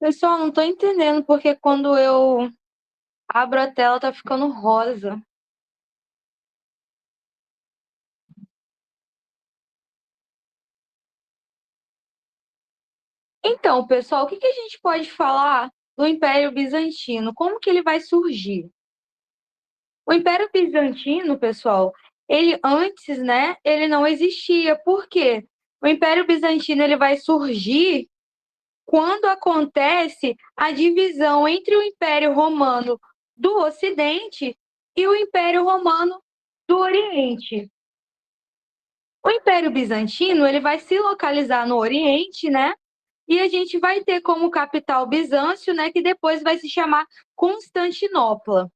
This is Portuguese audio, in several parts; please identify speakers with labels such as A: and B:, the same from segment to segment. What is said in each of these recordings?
A: Pessoal, não tô entendendo porque quando eu abro a tela tá ficando rosa. Então, pessoal, o que que a gente pode falar do Império Bizantino? Como que ele vai surgir? O Império Bizantino, pessoal, ele antes, né, ele não existia. Por quê? O Império Bizantino ele vai surgir quando acontece a divisão entre o Império Romano do Ocidente e o Império Romano do Oriente. O Império Bizantino, ele vai se localizar no Oriente, né? E a gente vai ter como capital Bizâncio, né, que depois vai se chamar Constantinopla. O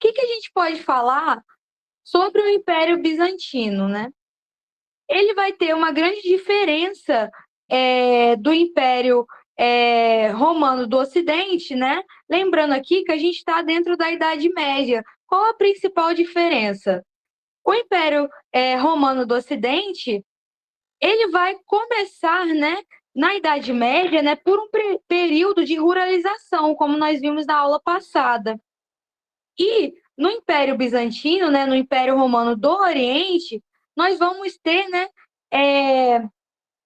A: que que a gente pode falar sobre o Império Bizantino, né? Ele vai ter uma grande diferença do Império Romano do Ocidente, né? Lembrando aqui que a gente está dentro da Idade Média. Qual a principal diferença? O Império Romano do Ocidente ele vai começar, né, na Idade Média, né, por um período de ruralização, como nós vimos na aula passada. E no Império Bizantino, né, no Império Romano do Oriente, nós vamos ter, né, é,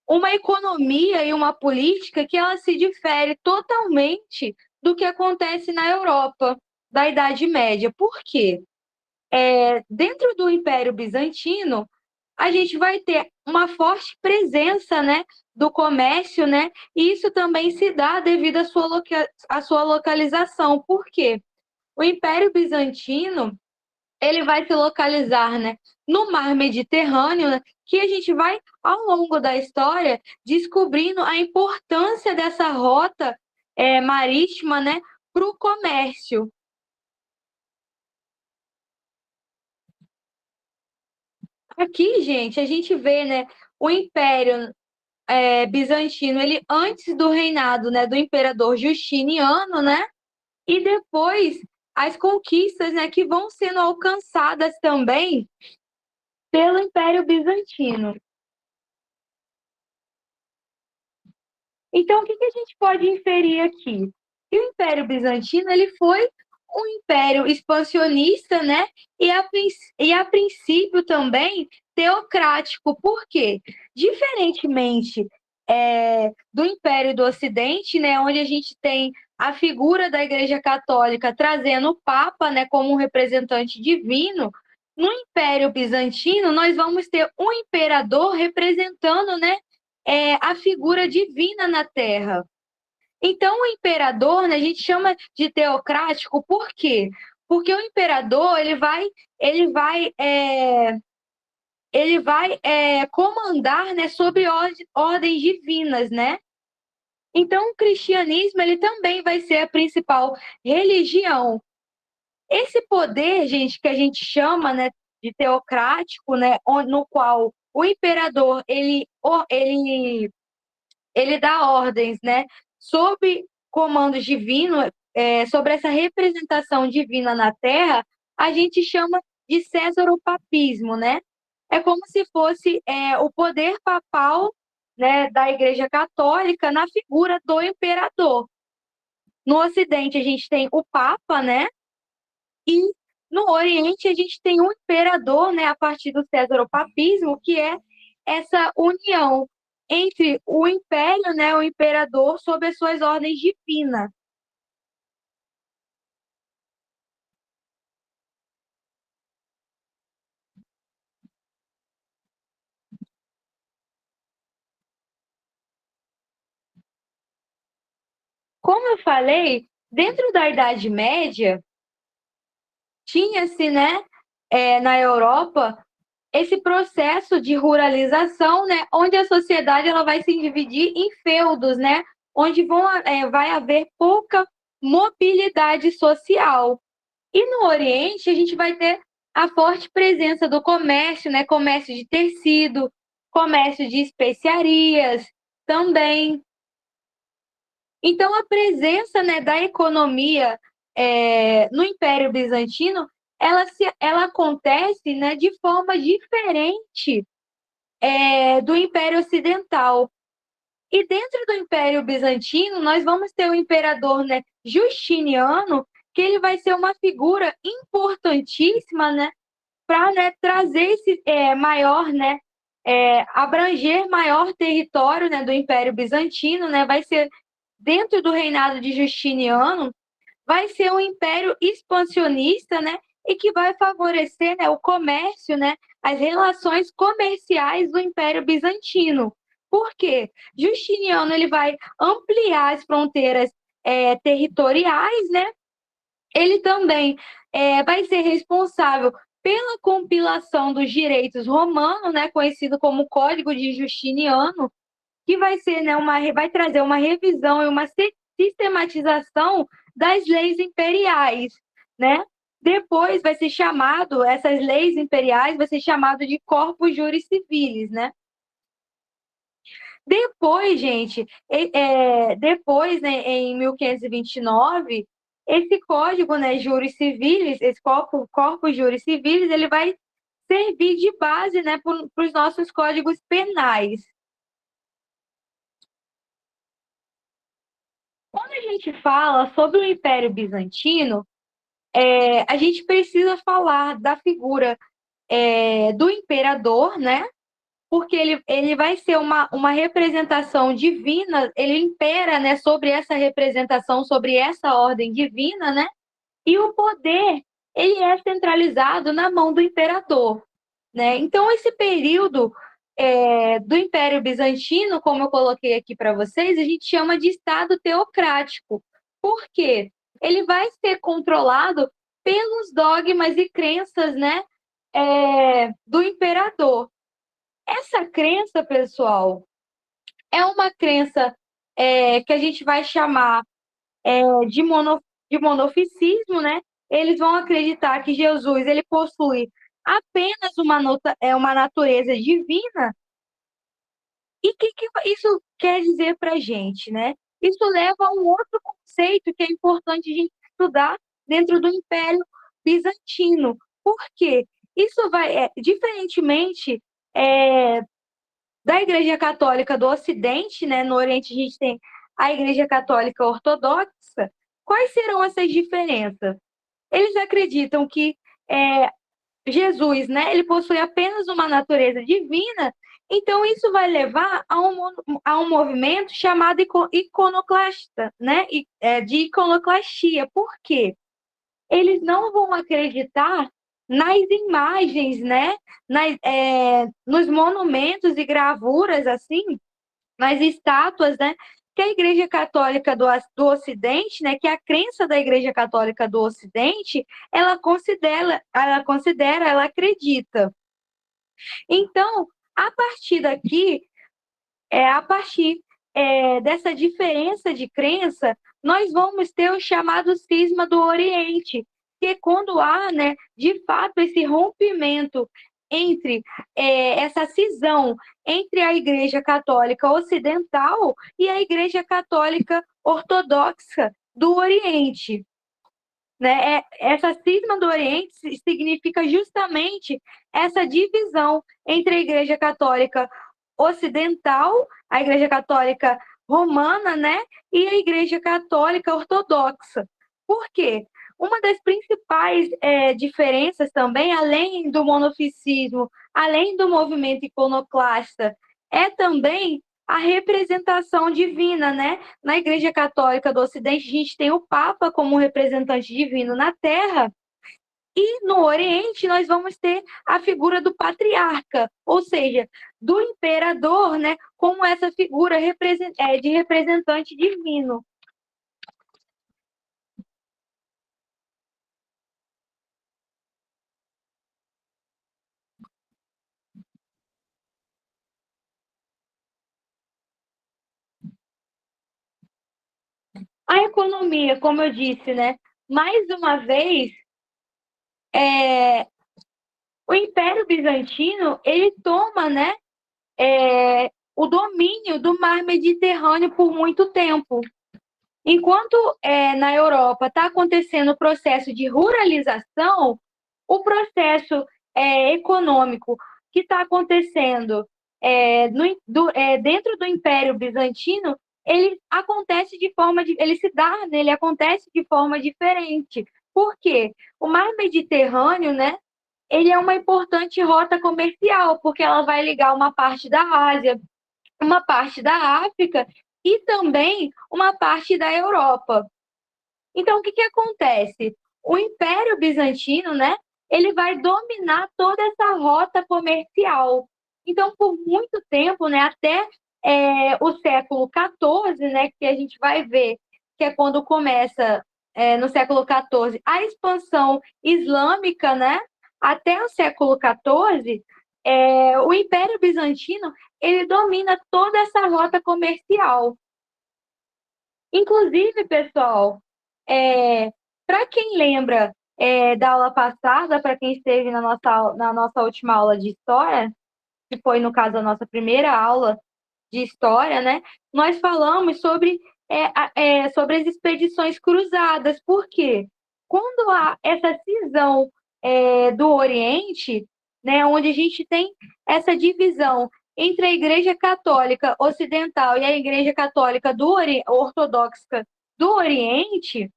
A: uma economia e uma política que ela se difere totalmente do que acontece na Europa da Idade Média. Por quê? Dentro do Império Bizantino, a gente vai ter uma forte presença, né, do comércio, né, e isso também se dá devido à sua localização. Por quê? O Império Bizantino, ele vai se localizar, né, no Mar Mediterrâneo, né, que a gente vai, ao longo da história, descobrindo a importância dessa rota marítima, né, para o comércio. Aqui, gente, a gente vê, né, o Império bizantino, ele antes do reinado, né, do imperador Justiniano, né, e depois as conquistas, né, que vão sendo alcançadas também pelo Império Bizantino. Então, o que que a gente pode inferir aqui? Que o Império Bizantino ele foi um império expansionista, né? E a princípio também teocrático. Por quê? Diferentemente do Império do Ocidente, né? Onde a gente tem a figura da Igreja Católica trazendo o Papa, né? Como um representante divino. No Império Bizantino, nós vamos ter um imperador representando, né? A figura divina na Terra. Então, o imperador, né, a gente chama de teocrático, por quê? Porque o imperador ele vai, é, ele vai comandar, né, sobre ordens divinas, né? Então, o cristianismo ele também vai ser a principal religião. Esse poder, gente, que a gente chama, né, de teocrático, né, no qual o imperador ele dá ordens, né, sob comandos divinos, sobre essa representação divina na Terra, a gente chama de cesaropapismo, né? É como se fosse o poder papal, né, da Igreja Católica na figura do imperador. No Ocidente a gente tem o Papa, né? E no Oriente a gente tem o imperador, né, a partir do cesaropapismo, que é essa união entre o império, né, o imperador, sob as suas ordens divinas. Como eu falei, dentro da Idade Média, tinha-se, né, na Europa, esse processo de ruralização, né, onde a sociedade ela vai se dividir em feudos, né, onde vai haver pouca mobilidade social. E no Oriente, a gente vai ter a forte presença do comércio, né? Comércio de tecido, comércio de especiarias também. Então, a presença, né, da economia no Império Bizantino, ela acontece, né, de forma diferente do Império Ocidental. E dentro do Império Bizantino, nós vamos ter o imperador, né, Justiniano, que ele vai ser uma figura importantíssima, né, para, né, trazer esse maior, né, abranger maior território, né, do Império Bizantino, né, vai ser dentro do reinado de Justiniano, vai ser um império expansionista, né, e que vai favorecer, né, o comércio, né, as relações comerciais do Império Bizantino. Por quê? Justiniano ele vai ampliar as fronteiras territoriais, né? Ele também vai ser responsável pela compilação dos direitos romanos, né, conhecido como Código de Justiniano, que vai ser, né, vai trazer uma revisão e uma sistematização das leis imperiais, né? Depois vai ser chamado, essas leis imperiais vai ser chamado de Corpus Juris Civilis, né? Depois, gente, depois, né, em 1529, esse código, né, Juris Civilis, esse Corpus Juris Civilis, ele vai servir de base, né, para os nossos códigos penais. Quando a gente fala sobre o Império Bizantino, a gente precisa falar da figura do imperador, né? Porque ele vai ser uma representação divina, ele impera, né, sobre essa representação, sobre essa ordem divina, né? E o poder, ele é centralizado na mão do imperador, né? Então, esse período do Império Bizantino, como eu coloquei aqui para vocês, a gente chama de Estado teocrático. Por quê? Ele vai ser controlado pelos dogmas e crenças, né, do imperador. Essa crença, pessoal, é uma crença que a gente vai chamar de, de monofisismo, né? Eles vão acreditar que Jesus ele possui apenas uma natureza divina. E o que isso quer dizer para a gente, né? Isso leva a um outro conceito que é importante a gente estudar dentro do Império Bizantino. Por quê? Isso vai, diferentemente é, da Igreja Católica do Ocidente, né? No Oriente a gente tem a Igreja Católica Ortodoxa. Quais serão essas diferenças? Eles acreditam que Jesus, né, ele possui apenas uma natureza divina, então isso vai levar a um movimento chamado iconoclasta, né, de iconoclastia. Por quê? Eles não vão acreditar nas imagens, né, nos monumentos e gravuras, assim, nas estátuas, né, que a Igreja Católica do Ocidente, né, que a crença da Igreja Católica do Ocidente, ela acredita. Então, a partir daqui, a partir dessa diferença de crença, nós vamos ter o chamado cisma do Oriente, que quando há, né, de fato, esse rompimento entre essa cisão entre a Igreja Católica Ocidental e a Igreja Católica Ortodoxa do Oriente. Né? Essa cisma do Oriente significa justamente essa divisão entre a Igreja Católica Ocidental, a Igreja Católica Romana, né? E a Igreja Católica Ortodoxa. Por quê? Uma das principais diferenças também, além do monofisismo, além do movimento iconoclasta, é também a representação divina, né? Na Igreja Católica do Ocidente, a gente tem o Papa como representante divino na Terra, e no Oriente nós vamos ter a figura do patriarca, ou seja, do imperador, né, como essa figura de representante divino. A economia, como eu disse, né, mais uma vez, o Império Bizantino ele toma, né, o domínio do mar Mediterrâneo por muito tempo. Enquanto na Europa está acontecendo o processo de ruralização, o processo econômico que está acontecendo dentro do Império Bizantino, ele se dá, né, ele acontece de forma diferente. Por quê? O Mar Mediterrâneo, né, ele é uma importante rota comercial, porque ela vai ligar uma parte da Ásia, uma parte da África e também uma parte da Europa. Então, o que acontece? O Império Bizantino, né, ele vai dominar toda essa rota comercial. Então, por muito tempo, né, até o século XIV, né, que a gente vai ver que é quando começa, no século XIV, a expansão islâmica, né, até o século XIV, o Império Bizantino ele domina toda essa rota comercial. Inclusive, pessoal, para quem lembra da aula passada, para quem esteve na nossa última aula de história, que foi, no caso, a nossa primeira aula de história, né? Nós falamos sobre as expedições cruzadas. Por quê? Quando há essa cisão do Oriente, né, onde a gente tem essa divisão entre a Igreja Católica Ocidental e a Igreja Católica Ortodoxa do Oriente, o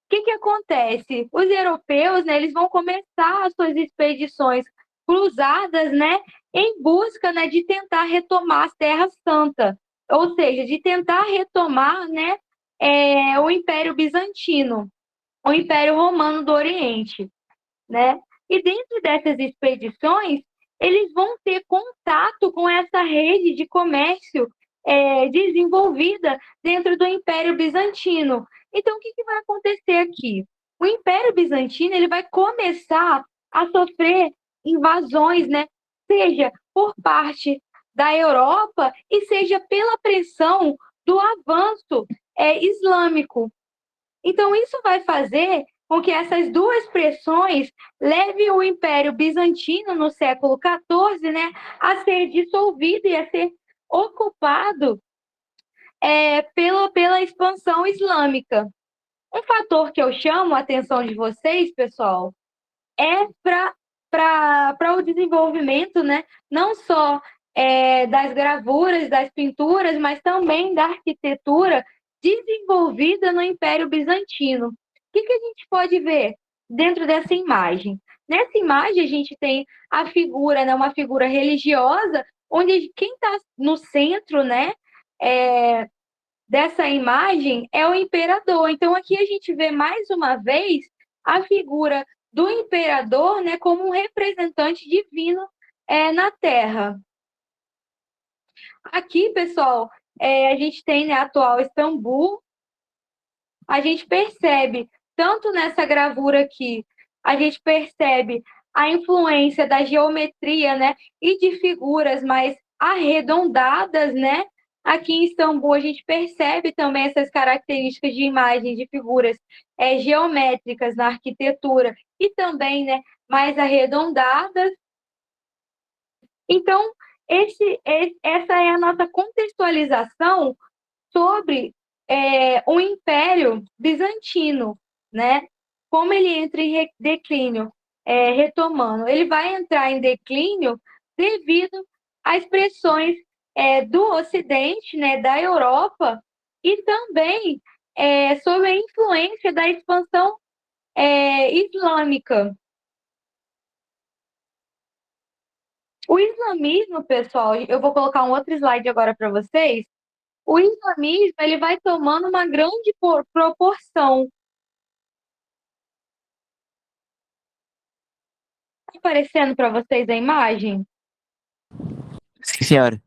A: que acontece? Os europeus, né, eles vão começar as suas expedições cruzadas, né, em busca, né, de tentar retomar as Terras Santas, ou seja, de tentar retomar, né, o Império Bizantino, o Império Romano do Oriente, né? E dentro dessas expedições, eles vão ter contato com essa rede de comércio desenvolvida dentro do Império Bizantino. Então, o que vai acontecer aqui? O Império Bizantino ele vai começar a sofrer invasões, né? Seja por parte da Europa e seja pela pressão do avanço islâmico. Então, isso vai fazer com que essas duas pressões levem o Império Bizantino, no século XIV, né, a ser dissolvido e a ser ocupado pela expansão islâmica. Um fator que eu chamo a atenção de vocês, pessoal, é para o desenvolvimento, né, não só das gravuras, das pinturas, mas também da arquitetura desenvolvida no Império Bizantino. O que a gente pode ver dentro dessa imagem? Nessa imagem, a gente tem a figura, né, uma figura religiosa, onde quem está no centro, né, dessa imagem é o imperador. Então, aqui a gente vê mais uma vez a figura do imperador, né, como um representante divino na Terra. Aqui, pessoal, a gente tem, né, a atual Istambul. A gente percebe, tanto nessa gravura aqui, a gente percebe a influência da geometria, né, e de figuras mais arredondadas, né? Aqui em Istambul, a gente percebe também essas características de imagem de figuras geométricas na arquitetura e também, né, mais arredondadas. Então, essa é a nossa contextualização sobre o Império Bizantino, né? Como ele entra em declínio, retomando, ele vai entrar em declínio devido às pressões do Ocidente, né, da Europa, e também sob a influência da expansão islâmica. O islamismo, pessoal, eu vou colocar um outro slide agora para vocês. O islamismo ele vai tomando uma grande proporção. Está aparecendo para vocês a imagem?
B: Sim, senhora.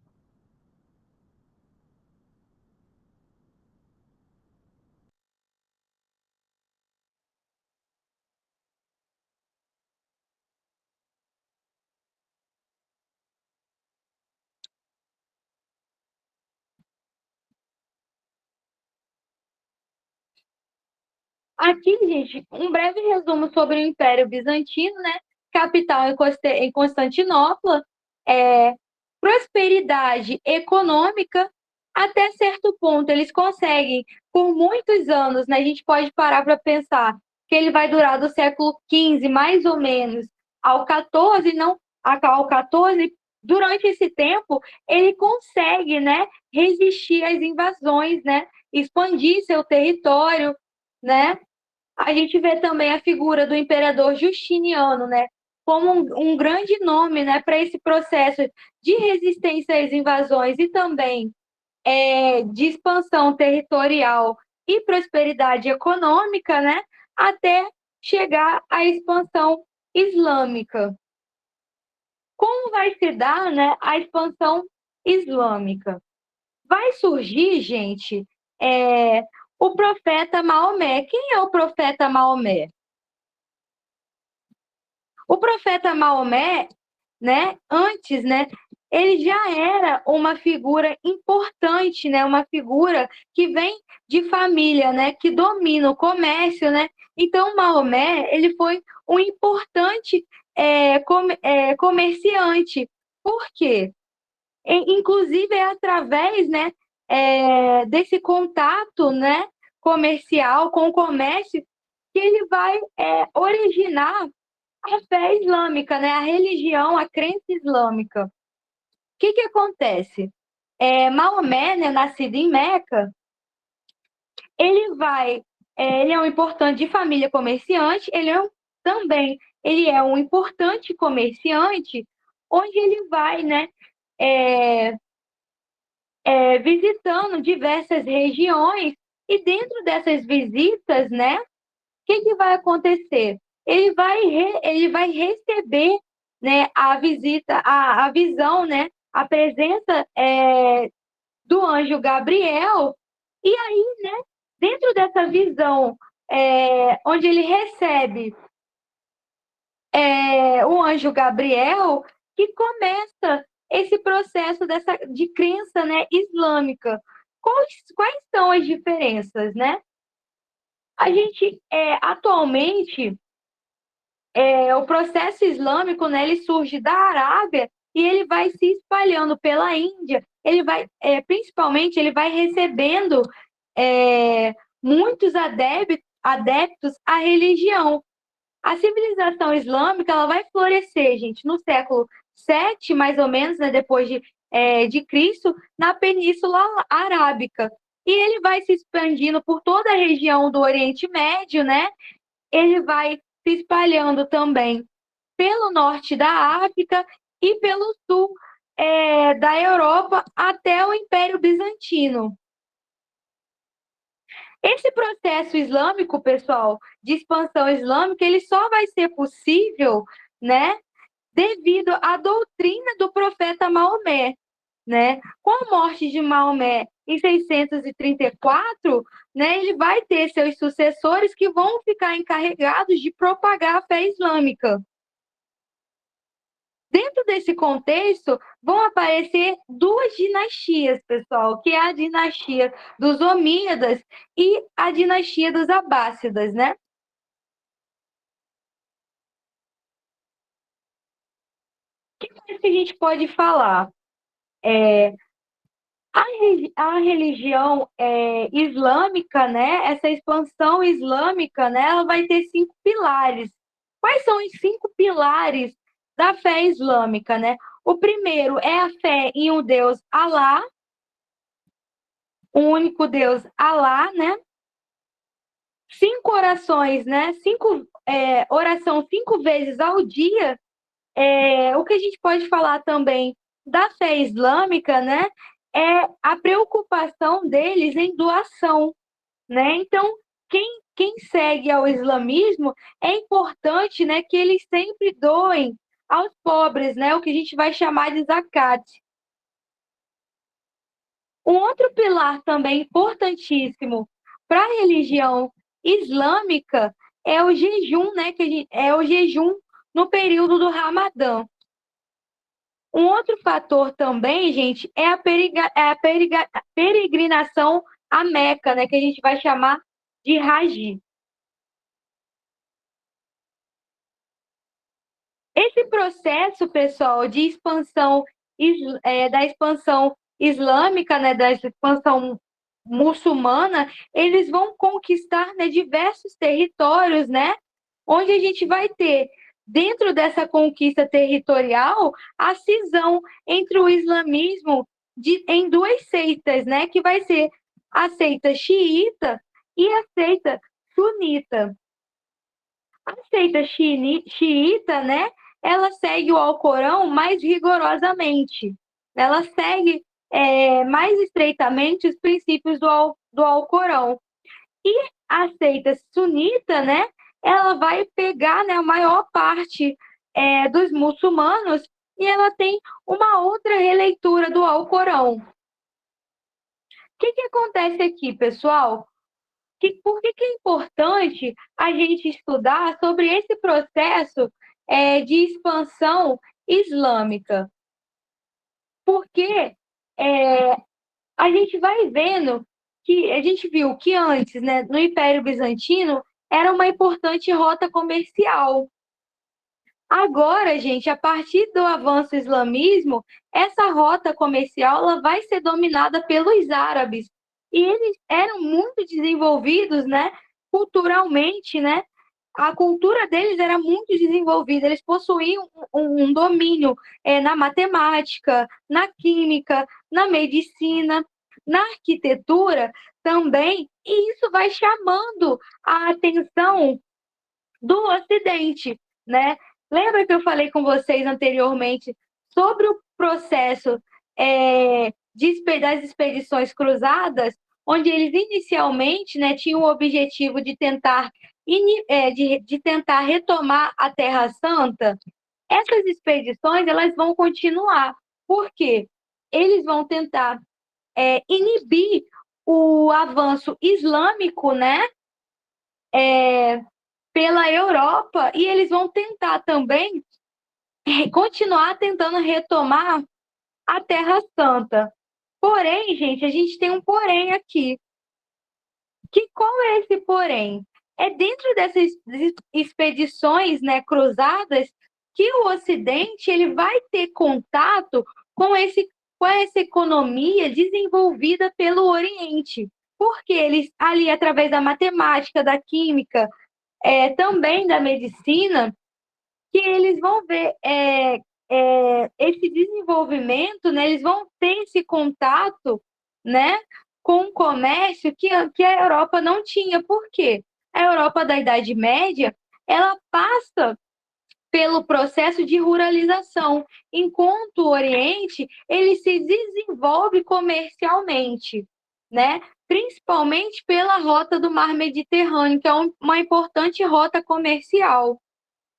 A: Aqui, gente, um breve resumo sobre o Império Bizantino, né? Capital em Constantinopla, prosperidade econômica, até certo ponto eles conseguem, por muitos anos, né? A gente pode parar para pensar que ele vai durar do século XV, mais ou menos, ao XIV, não, ao XIV, durante esse tempo, ele consegue, né, resistir às invasões, né, expandir seu território, né. A gente vê também a figura do imperador Justiniano, né, como um grande nome, né, para esse processo de resistência às invasões e também de expansão territorial e prosperidade econômica, né, até chegar à expansão islâmica. Como vai se dar, né, a expansão islâmica? Vai surgir, gente, o profeta Maomé. Quem é o profeta Maomé? O profeta Maomé, né, antes, né, ele já era uma figura importante, né, uma figura que vem de família, né, que domina o comércio, né. Então Maomé, ele foi um importante comerciante. Por quê? Inclusive é através, né, desse contato, né, comercial com o comércio que ele vai originar a fé islâmica, né, a religião, a crença islâmica. O que acontece? Maomé, né, nascido em Meca, ele é um importante de família comerciante, também ele é um importante comerciante, onde ele vai, né, é, visitando diversas regiões, e dentro dessas visitas, né, o que vai acontecer? Ele vai receber, né, a visita, a visão, né, a presença do anjo Gabriel, e aí, né, dentro dessa visão, onde ele recebe o anjo Gabriel, que começa esse processo de crença, né, islâmica. Quais são as diferenças, né? A gente, atualmente, o processo islâmico, né, ele surge da Arábia e ele vai se espalhando pela Índia. Ele vai, principalmente, ele vai recebendo muitos adeptos à religião. A civilização islâmica, ela vai florescer, gente, no século VII, mais ou menos, né, depois de Cristo, na Península Arábica. E ele vai se expandindo por toda a região do Oriente Médio, né? Ele vai se espalhando também pelo norte da África e pelo sul da Europa até o Império Bizantino. Esse processo islâmico, pessoal, de expansão islâmica, ele só vai ser possível, né, devido à doutrina do profeta Maomé, né? Com a morte de Maomé em 634, né, ele vai ter seus sucessores que vão ficar encarregados de propagar a fé islâmica. Dentro desse contexto, vão aparecer duas dinastias, pessoal, que é a dinastia dos Omíadas e a dinastia dos Abássidas, né? O que mais que a gente pode falar? A religião islâmica, né? Essa expansão islâmica, né? Ela vai ter 5 pilares. Quais são os 5 pilares da fé islâmica, né? O primeiro é a fé em um Deus Alá, um único Deus Alá, né? 5 orações, né? Oração 5 vezes ao dia. O que a gente pode falar também da fé islâmica, né? É a preocupação deles em doação, né? Então, quem segue ao islamismo, é importante, né, que eles sempre doem aos pobres, né? O que a gente vai chamar de zakat. Um outro pilar também importantíssimo para a religião islâmica é o jejum, né? É o jejum no período do Ramadã. Um outro fator também, gente, é a peregrinação a Meca, né? Que a gente vai chamar de Hajj. Esse processo, pessoal, de expansão da expansão islâmica, né, da expansão muçulmana, eles vão conquistar, né, diversos territórios, né, onde a gente vai ter dentro dessa conquista territorial, a cisão entre o islamismo em duas seitas, né? Que vai ser a seita xiita e a seita sunita. A seita xiita, né? Ela segue o Alcorão mais rigorosamente. Ela segue mais estreitamente os princípios do Alcorão. E a seita sunita, né? Ela vai pegar, né, a maior parte dos muçulmanos e ela tem uma outra releitura do Alcorão. O que acontece aqui, pessoal? Por que é importante a gente estudar sobre esse processo de expansão islâmica? Porque a gente vai vendo que a gente viu que antes, né, no Império Bizantino, era uma importante rota comercial. Agora, gente, a partir do avanço do islamismo, essa rota comercial ela vai ser dominada pelos árabes. E eles eram muito desenvolvidos, né, culturalmente, né? A cultura deles era muito desenvolvida, eles possuíam um domínio na matemática, na química, na medicina, na arquitetura também, e isso vai chamando a atenção do Ocidente, né? Lembra que eu falei com vocês anteriormente sobre o processo das expedições cruzadas, onde eles inicialmente, né, tinham o objetivo de tentar, de tentar retomar a Terra Santa? Essas expedições elas vão continuar. Por quê? Eles vão tentar inibir o avanço islâmico, né? Pela Europa, e eles vão tentar também continuar tentando retomar a Terra Santa. Porém, gente, a gente tem um porém aqui. Qual é esse porém? É dentro dessas expedições, né, cruzadas que o Ocidente ele vai ter contato com essa economia desenvolvida pelo Oriente. Porque eles, ali, através da matemática, da química, também da medicina, que eles vão ver esse desenvolvimento, né? Eles vão ter esse contato, né, com o comércio que a Europa não tinha. Por quê? A Europa da Idade Média, ela passa pelo processo de ruralização, enquanto o Oriente ele se desenvolve comercialmente, né? Principalmente pela rota do Mar Mediterrâneo, que é uma importante rota comercial.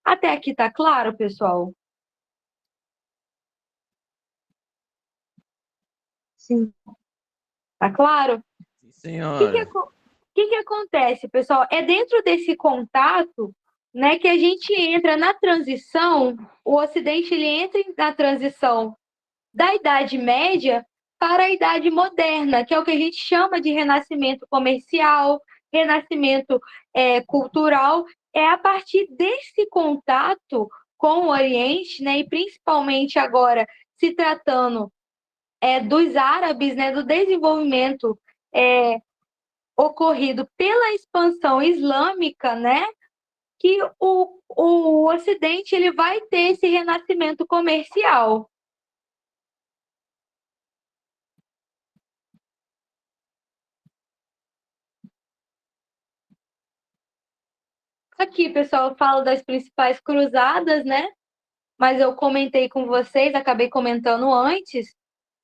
A: Até aqui tá claro, pessoal? Sim. Tá claro?
C: Sim,
A: O
C: senhora.
A: que acontece, pessoal? É dentro desse contato, né, que a gente entra na transição, o Ocidente ele entra na transição da Idade Média para a Idade Moderna, que é o que a gente chama de renascimento comercial, renascimento cultural. É a partir desse contato com o Oriente, né, e principalmente agora se tratando dos árabes, né, do desenvolvimento ocorrido pela expansão islâmica, né, que o Ocidente ele vai ter esse renascimento comercial. Aqui, pessoal, eu falo das principais cruzadas, né? Mas eu comentei com vocês, acabei comentando antes,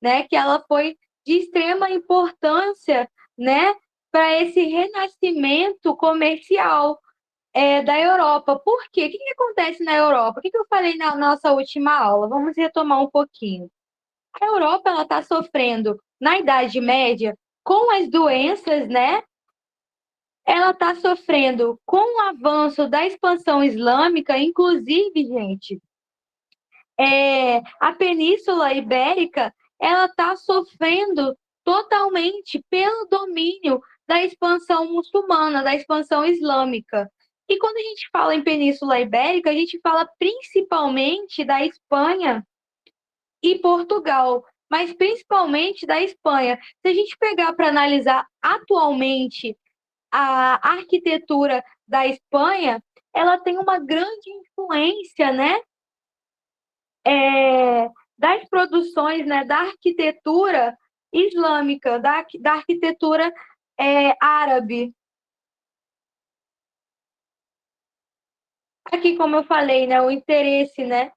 A: né, que ela foi de extrema importância, né, para esse renascimento comercial da Europa. Por quê? O que acontece na Europa? O que eu falei na nossa última aula? Vamos retomar um pouquinho. A Europa ela está sofrendo na Idade Média com as doenças, né? Ela está sofrendo com o avanço da expansão islâmica, inclusive, gente, a Península Ibérica ela está sofrendo totalmente pelo domínio da expansão muçulmana, da expansão islâmica. E quando a gente fala em Península Ibérica, a gente fala principalmente da Espanha e Portugal, mas principalmente da Espanha. Se a gente pegar para analisar atualmente a arquitetura da Espanha, ela tem uma grande influência, né, das produções, né, da arquitetura islâmica, da arquitetura árabe. Aqui, como eu falei, né, o interesse, né,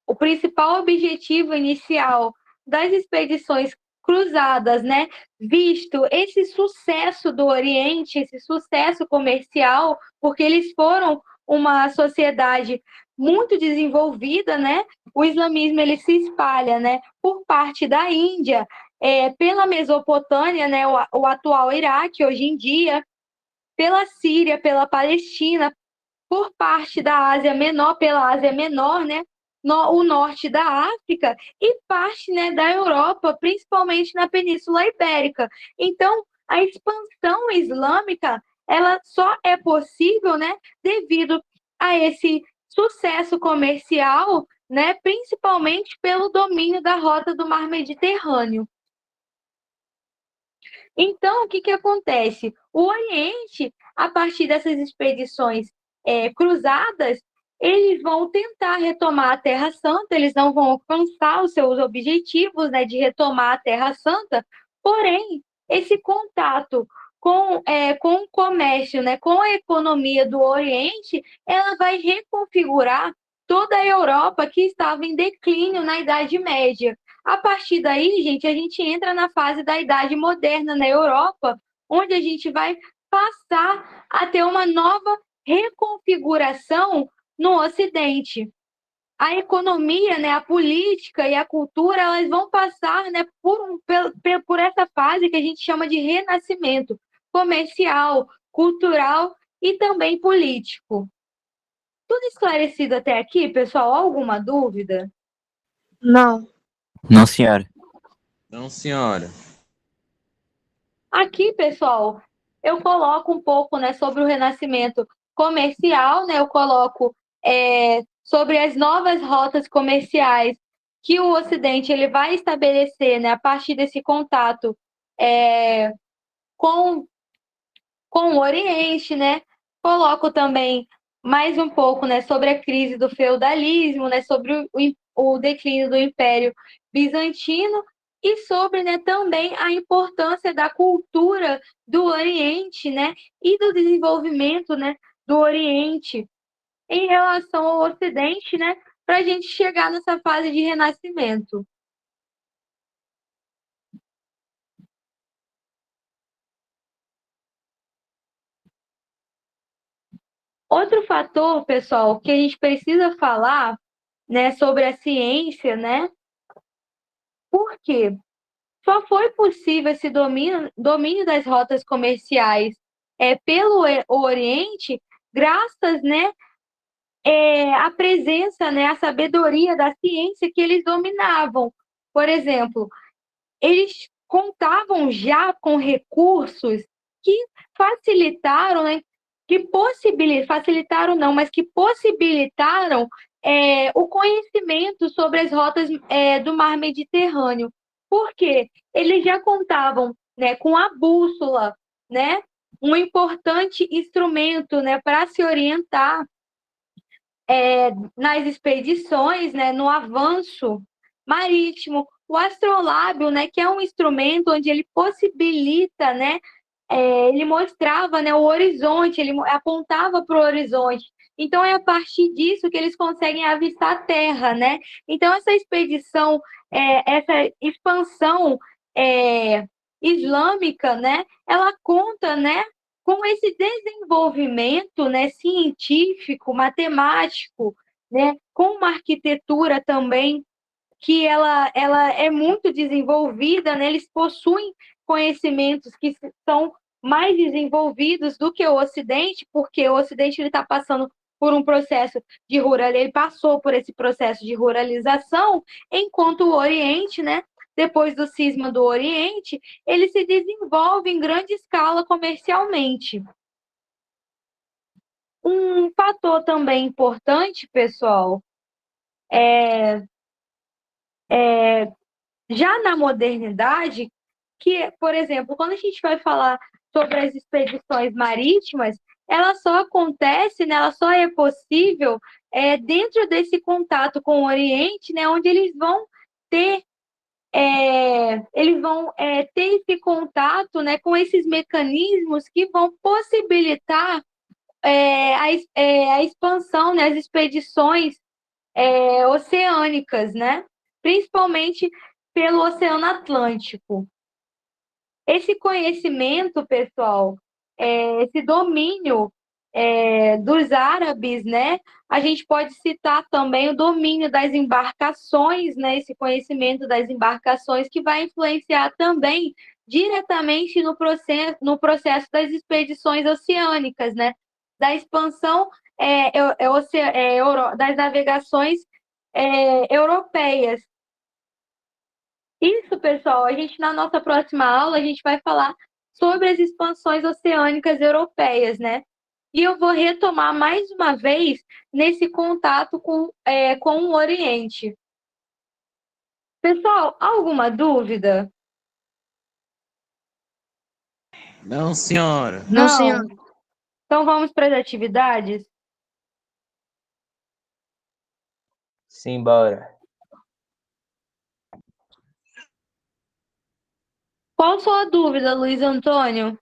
A: o principal objetivo inicial das expedições cruzadas, né, visto esse sucesso do Oriente, esse sucesso comercial, porque eles foram uma sociedade muito desenvolvida, né? O islamismo ele se espalha, né, por parte da Índia, pela Mesopotâmia, né, o atual Iraque hoje em dia, pela Síria, pela Palestina, por parte da Ásia Menor, pela Ásia Menor, né? O norte da África e parte, né, da Europa, principalmente na Península Ibérica. Então, a expansão islâmica ela só é possível, né, devido a esse sucesso comercial, né, principalmente pelo domínio da rota do Mar Mediterrâneo. Então, o que, que acontece? O Oriente, a partir dessas expedições cruzadas, eles vão tentar retomar a Terra Santa, eles não vão alcançar os seus objetivos, né, de retomar a Terra Santa, porém, esse contato com o comércio, né, com a economia do Oriente, ela vai reconfigurar toda a Europa que estava em declínio na Idade Média. A partir daí, gente, a gente entra na fase da Idade Moderna na Europa, onde a gente vai passar a ter uma nova reconfiguração no Ocidente. A economia, né, a política e a cultura, elas vão passar, né, por essa fase que a gente chama de renascimento comercial, cultural e também político. Tudo esclarecido até aqui, pessoal? Alguma dúvida?
C: Não.
B: Não, senhora.
D: Não, senhora.
A: Aqui, pessoal, eu coloco um pouco, né, sobre o renascimento comercial, né? Eu coloco sobre as novas rotas comerciais que o Ocidente ele vai estabelecer, né, a partir desse contato com, com o Oriente, né? Coloco também mais um pouco, né, sobre a crise do feudalismo, né, sobre o declínio do Império Bizantino e sobre, né, também a importância da cultura do Oriente, né, e do desenvolvimento, né, do Oriente em relação ao Ocidente, né, para a gente chegar nessa fase de renascimento. Outro fator, pessoal, que a gente precisa falar, né, sobre a ciência, né? Por quê? Só foi possível esse domínio das rotas comerciais pelo Oriente graças, né, à presença, né, à sabedoria da ciência que eles dominavam. Por exemplo, eles contavam já com recursos que facilitaram, né, facilitaram não, mas que possibilitaram o conhecimento sobre as rotas do Mar Mediterrâneo. Por quê? Eles já contavam, né, com a bússola, né, um importante instrumento, né, para se orientar nas expedições, né, no avanço marítimo. O astrolábio, né, que é um instrumento onde ele possibilita, né, ele mostrava, né, o horizonte, ele apontava para o horizonte. Então é a partir disso que eles conseguem avistar a Terra, né? Então essa expedição, essa expansão islâmica, né, ela conta, né, com esse desenvolvimento, né, científico, matemático, né, com uma arquitetura também que ela é muito desenvolvida, né? Eles possuem conhecimentos que são mais desenvolvidos do que o Ocidente, porque o Ocidente está passando por um processo de ele passou por esse processo de ruralização, enquanto o Oriente, né, depois do cisma do Oriente, ele se desenvolve em grande escala comercialmente. Um fator também importante, pessoal, já na modernidade, que, por exemplo, quando a gente vai falar sobre as expedições marítimas, ela só acontece, né, ela só é possível dentro desse contato com o Oriente, né, onde ter ter esse contato, né, com esses mecanismos que vão possibilitar a expansão, né, as expedições oceânicas, né, principalmente pelo Oceano Atlântico. Esse conhecimento, pessoal, esse domínio dos árabes, né? A gente pode citar também o domínio das embarcações, né? Esse conhecimento das embarcações que vai influenciar também diretamente no processo das expedições oceânicas, né? Da expansão das navegações europeias. Isso, pessoal, na nossa próxima aula, a gente vai falar sobre as expansões oceânicas europeias, né? E eu vou retomar mais uma vez nesse contato com o Oriente. Pessoal, alguma dúvida?
D: Não, senhora.
C: Não, senhora.
A: Então vamos para as atividades?
B: Simbora.
A: Qual sua dúvida, Luiz Antônio?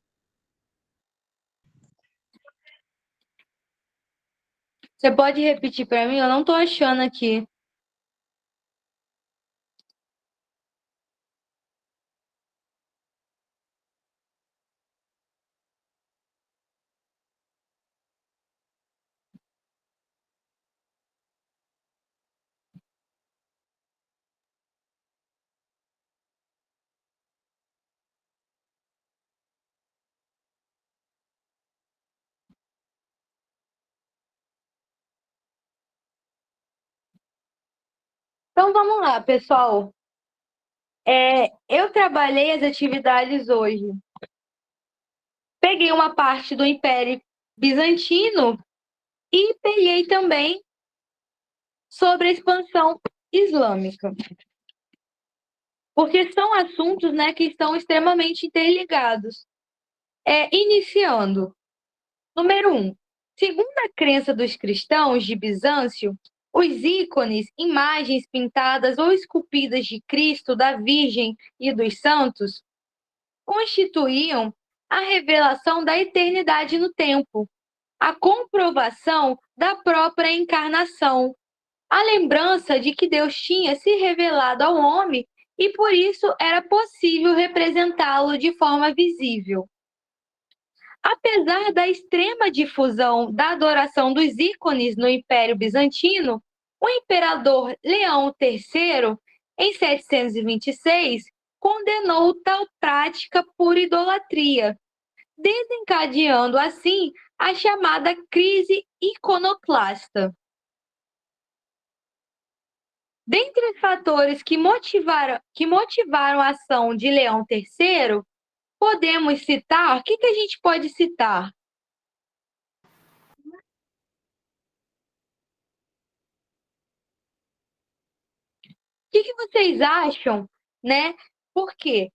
A: Você pode repetir para mim? Eu não estou achando aqui. Então vamos lá, pessoal. Eu trabalhei as atividades hoje. Peguei uma parte do Império Bizantino e peguei também sobre a expansão islâmica. Porque são assuntos, né, que estão extremamente interligados. Iniciando. Número 1. Segundo a crença dos cristãos de Bizâncio, os ícones, imagens pintadas ou esculpidas de Cristo, da Virgem e dos santos constituíam a revelação da eternidade no tempo, a comprovação da própria encarnação, a lembrança de que Deus tinha se revelado ao homem e por isso era possível representá-lo de forma visível. Apesar da extrema difusão da adoração dos ícones no Império Bizantino, o imperador Leão III, em 726, condenou tal prática por idolatria, desencadeando assim a chamada crise iconoclasta. Dentre os fatores que motivaram a ação de Leão III, podemos citar, o que a gente pode citar? O que vocês acham, né? Por quê?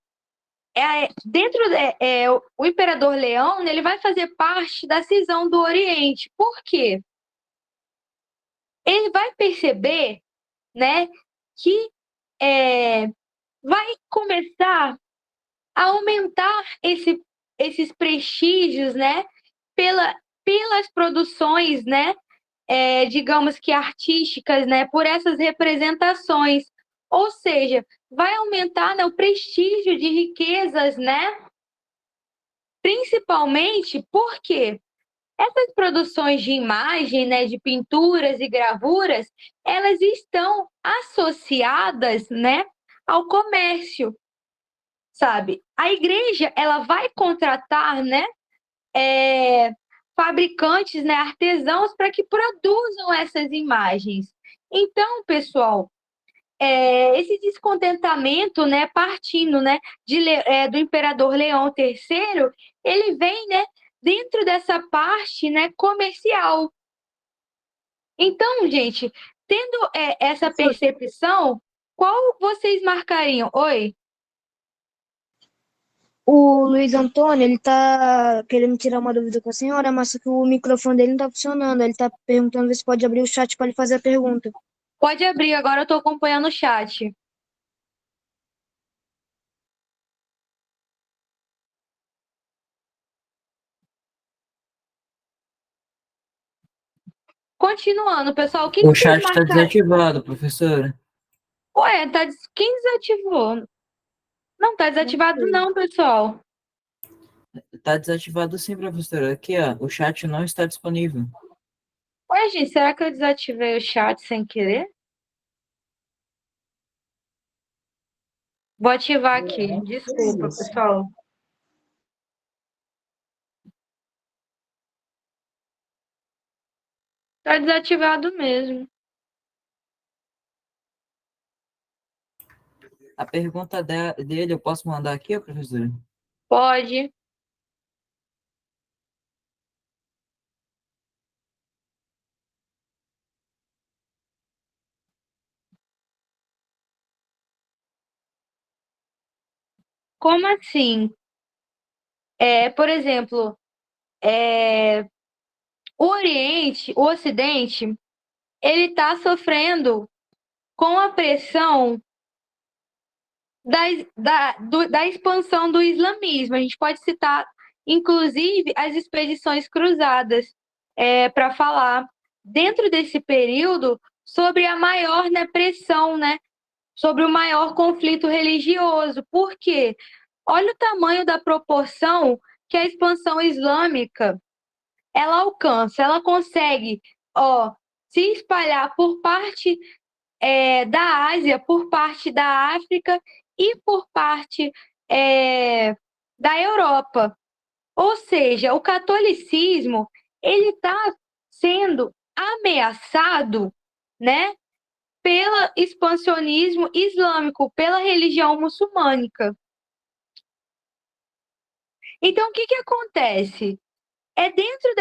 A: O imperador Leão, né, ele vai fazer parte da cisão do Oriente. Por quê? Ele vai perceber, né, que vai começar a aumentar esses prestígios, né, pelas produções, né, digamos que artísticas, né, por essas representações. Ou seja, vai aumentar, né, o prestígio de riquezas, né? Principalmente porque essas produções de imagem, né, de pinturas e gravuras, elas estão associadas, né, ao comércio, sabe? A igreja, ela vai contratar, né, fabricantes, né, artesãos para que produzam essas imagens. Então, pessoal, esse descontentamento, né, partindo, né, do imperador Leão III, ele vem, né, dentro dessa parte, né, comercial. Então, gente, tendo essa percepção, qual vocês marcariam? Oi?
C: O Luiz Antônio, ele tá querendo tirar uma dúvida com a senhora, mas só que o microfone dele não tá funcionando. Ele tá perguntando se pode abrir o chat para ele fazer a pergunta.
A: Pode abrir, agora eu estou acompanhando o chat. Continuando, pessoal, o que
B: O
A: vocês
B: chat está
A: marcaram?
B: desativado, professora.
A: Ué, quem desativou? Não, tá desativado não, pessoal.
B: Está desativado sim, professora. Aqui, ó, o chat não está disponível.
A: Ué, gente, será que eu desativei o chat sem querer? Vou ativar aqui. Desculpa, pessoal. Tá desativado mesmo.
B: A pergunta dele eu posso mandar aqui, ó, professora?
A: Pode. Como assim? Por exemplo, o Ocidente, ele está sofrendo com a pressão da expansão do islamismo. A gente pode citar, inclusive, as expedições cruzadas para falar, dentro desse período, sobre a maior, né, pressão, né, sobre o maior conflito religioso. Por quê? Olha o tamanho da proporção que a expansão islâmica ela alcança, ela consegue, se espalhar por parte da Ásia, por parte da África e por parte da Europa. Ou seja, o catolicismo ele está sendo ameaçado, né, pelo expansionismo islâmico, pela religião muçulmânica. Então, o que acontece? Dentro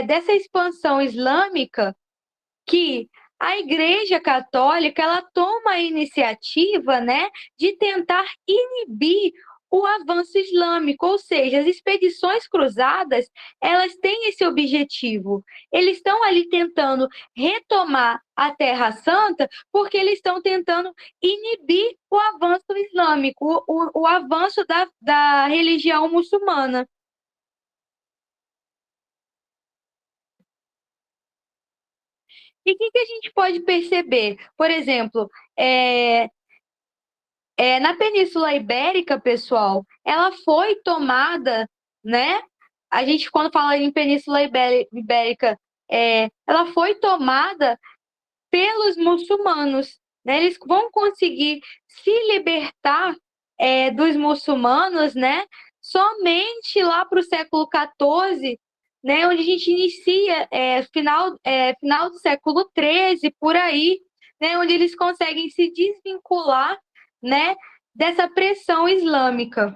A: dessa expansão islâmica que a Igreja Católica ela toma a iniciativa, né, de tentar inibir o avanço islâmico, ou seja, as expedições cruzadas, elas têm esse objetivo. Eles estão ali tentando retomar a Terra Santa porque eles estão tentando inibir o avanço islâmico, o avanço da religião muçulmana. E o que a gente pode perceber? Por exemplo, na Península Ibérica, pessoal, ela foi tomada, né? A gente, quando fala em Península Ibérica, ela foi tomada pelos muçulmanos, né? Eles vão conseguir se libertar dos muçulmanos, né? Somente lá para o século XIV, né? Onde a gente inicia final do século XIII, por aí, né? Onde eles conseguem se desvincular, né? Dessa pressão islâmica.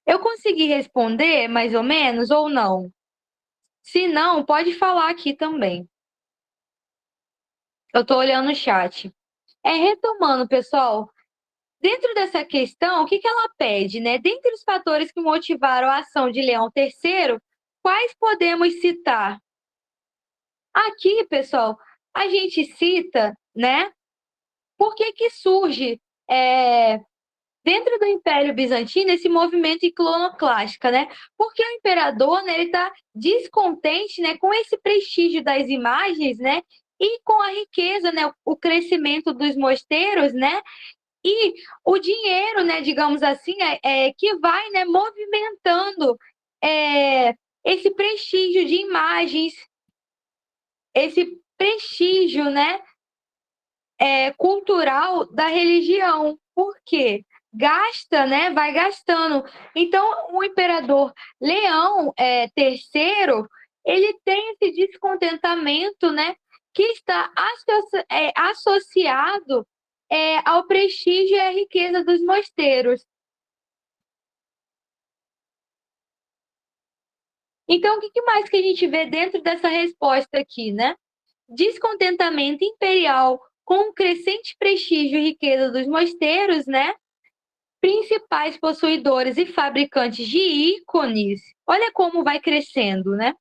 A: Eu consegui responder mais ou menos ou não? Se não, pode falar aqui também. Eu estou olhando o chat. Retomando, pessoal, dentro dessa questão, o que ela pede, né? Dentre os fatores que motivaram a ação de Leão III, quais podemos citar? Aqui, pessoal, a gente cita, né? Por que surge dentro do Império Bizantino esse movimento iconoclástica, né? Porque o imperador, né, ele está descontente, né, com esse prestígio das imagens, né? E com a riqueza, né, o crescimento dos mosteiros, né? E o dinheiro, né, digamos assim, que vai, né, movimentando esse prestígio de imagens, esse prestígio, né, cultural da religião. Por quê? Gasta, né, vai gastando. Então, o imperador Leão III, ele tem esse descontentamento, né, que está associado ao prestígio e à riqueza dos mosteiros. Então, o que mais que a gente vê dentro dessa resposta aqui, né? Descontentamento imperial com o crescente prestígio e riqueza dos mosteiros, né? Principais possuidores e fabricantes de ícones, olha como vai crescendo, né?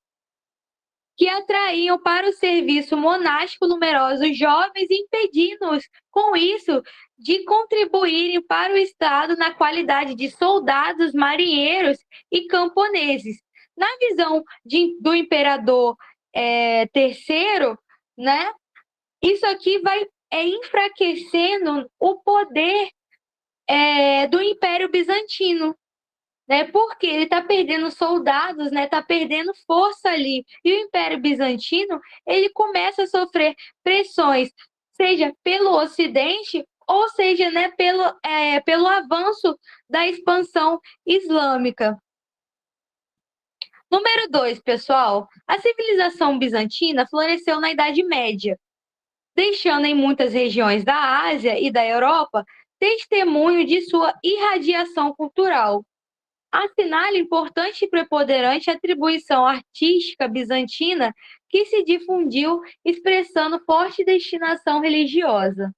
A: Que atraíam para o serviço monástico numerosos jovens, impedindo-os, com isso, de contribuírem para o Estado na qualidade de soldados, marinheiros e camponeses. Na visão do imperador terceiro, né, isso aqui vai enfraquecendo o poder do Império Bizantino, né? Porque ele está perdendo soldados, né? Está perdendo força ali. E o Império Bizantino ele começa a sofrer pressões, seja pelo Ocidente ou seja, né, pelo avanço da expansão islâmica. Número 2, pessoal. A civilização bizantina floresceu na Idade Média, deixando em muitas regiões da Ásia e da Europa testemunho de sua irradiação cultural. Assinala importante e preponderante atribuição artística bizantina que se difundiu, expressando forte destinação religiosa.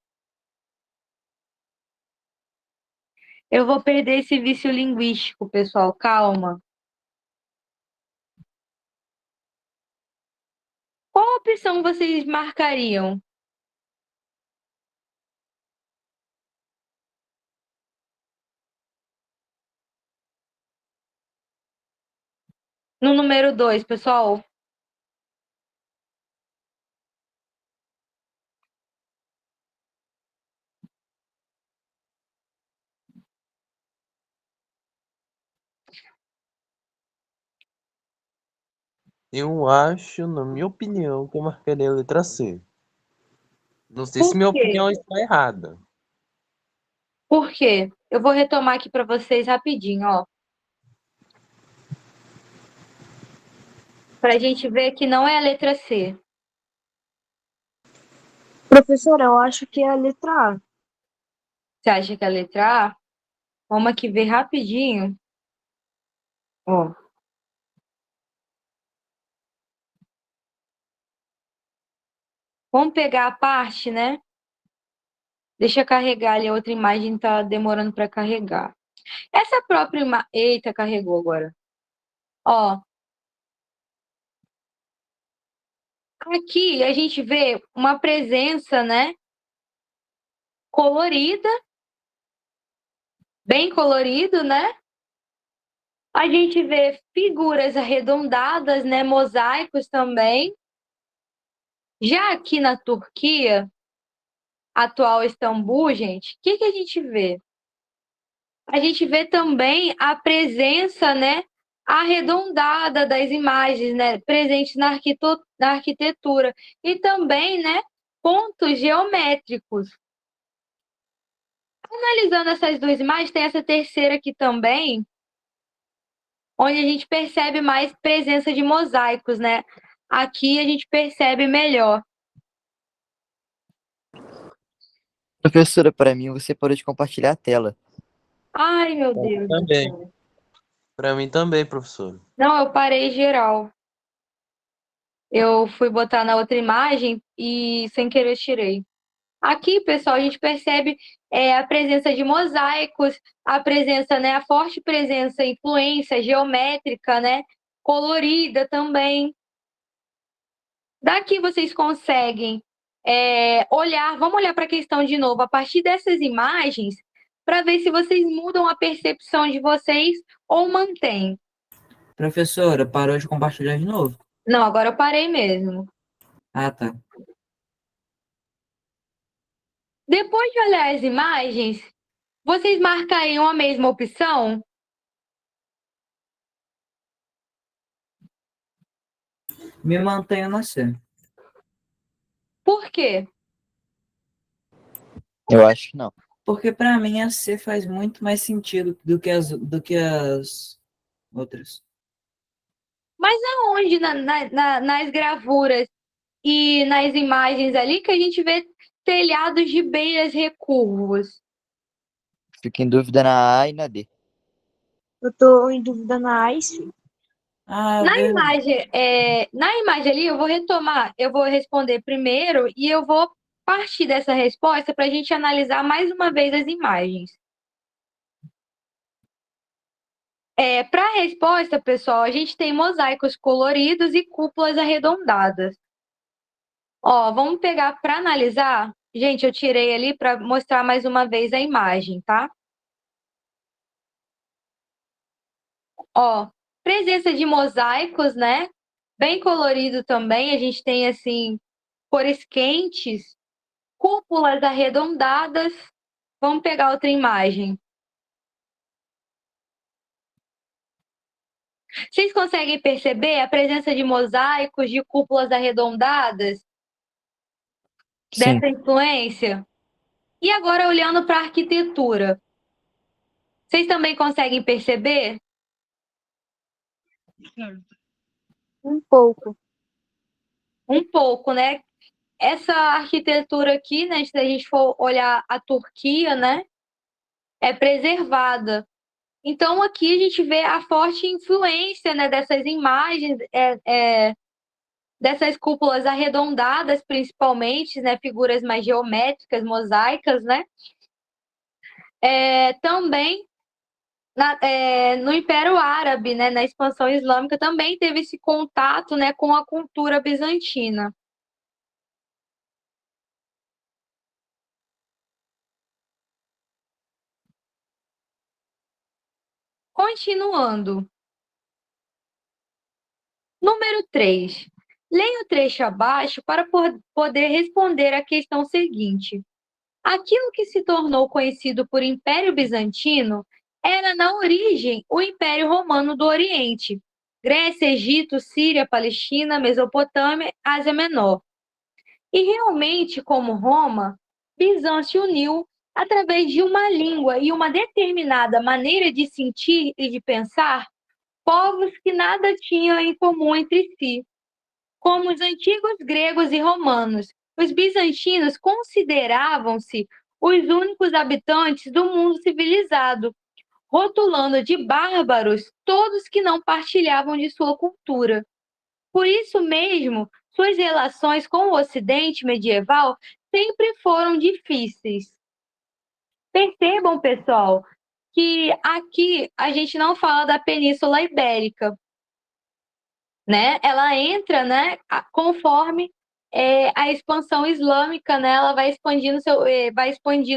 A: Eu vou perder esse vício linguístico, pessoal, calma. Qual opção vocês marcariam? No número 2, pessoal.
D: Eu acho, na minha opinião, que eu marcaria a letra C. Não sei
A: Por
D: se minha
A: quê?
D: opinião está errada.
A: Por quê? Eu vou retomar aqui para vocês rapidinho, ó. Para a gente ver que não é a letra C.
C: Professora, eu acho que é a letra A.
A: Você acha que é a letra A? Vamos aqui ver rapidinho. Ó. Vamos pegar a parte, né? Deixa eu carregar ali, a outra imagem tá demorando para carregar. Essa própria imagem... Eita, carregou agora. Ó. Aqui a gente vê uma presença, né? Colorida. Bem colorido, né? A gente vê figuras arredondadas, né? Mosaicos também. Já aqui na Turquia, atual Istambul, gente, o que a gente vê? A gente vê também a presença, né, arredondada das imagens, né, presentes na arquitetura e também, né, pontos geométricos. Analisando essas duas imagens, tem essa terceira aqui também, onde a gente percebe mais presença de mosaicos, né? Aqui a gente percebe melhor.
E: Professora, para mim você parou de compartilhar a tela.
A: Ai, meu
D: Pra mim
A: Deus do
D: também.
A: céu.
D: Para mim também, professor.
A: Não, eu parei geral. Eu fui botar na outra imagem e sem querer tirei. Aqui, pessoal, a gente percebe a presença de mosaicos, a presença, né, a forte presença, influência geométrica, né, colorida também. Daqui vocês conseguem olhar, vamos olhar para a questão de novo, a partir dessas imagens, para ver se vocês mudam a percepção de vocês ou mantêm.
B: Professora, parou de compartilhar de novo?
A: Não, agora eu parei mesmo.
B: Ah, tá.
A: Depois de olhar as imagens, vocês marcariam a mesma opção?
B: Me mantenho na C.
A: Por quê?
E: Eu acho que não.
B: Porque para mim a C faz muito mais sentido do que as outras.
A: Mas aonde nas gravuras e nas imagens ali que a gente vê telhados de beiras recurvos?
E: Fico em dúvida na A e na D.
C: Eu tô em dúvida na A e C.
B: Ah,
A: Na imagem ali, eu vou retomar, eu vou responder primeiro e eu vou partir dessa resposta para a gente analisar mais uma vez as imagens. Para a resposta, pessoal, a gente tem mosaicos coloridos e cúpulas arredondadas. Ó, vamos pegar para analisar. Gente, eu tirei ali para mostrar mais uma vez a imagem, tá? Ó, presença de mosaicos, né? Bem colorido também. A gente tem, assim, cores quentes, cúpulas arredondadas. Vamos pegar outra imagem. Vocês conseguem perceber a presença de mosaicos, de cúpulas arredondadas,
E: Sim.
A: dessa influência? E agora, olhando para a arquitetura, vocês também conseguem perceber?
C: Um pouco.
A: Um pouco, né? Essa arquitetura aqui, né, se a gente for olhar a Turquia, né, é preservada. Então, aqui a gente vê a forte influência, né, dessas imagens, dessas cúpulas arredondadas, principalmente, né, figuras mais geométricas, mosaicas, né? Também no Império Árabe, né, na expansão islâmica, também teve esse contato, né, com a cultura bizantina. Continuando. Número 3. Leia o trecho abaixo para poder responder à questão seguinte. Aquilo que se tornou conhecido por Império Bizantino era, na origem, o Império Romano do Oriente. Grécia, Egito, Síria, Palestina, Mesopotâmia, Ásia Menor. E realmente, como Roma, Bizâncio uniu, através de uma língua e uma determinada maneira de sentir e de pensar, povos que nada tinham em comum entre si. Como os antigos gregos e romanos, os bizantinos consideravam-se os únicos habitantes do mundo civilizado, rotulando de bárbaros todos que não partilhavam de sua cultura. Por isso mesmo, suas relações com o Ocidente medieval sempre foram difíceis. Percebam, pessoal, que aqui a gente não fala da Península Ibérica, né? Ela entra, né, conforme a expansão islâmica, né, ela vai expandindo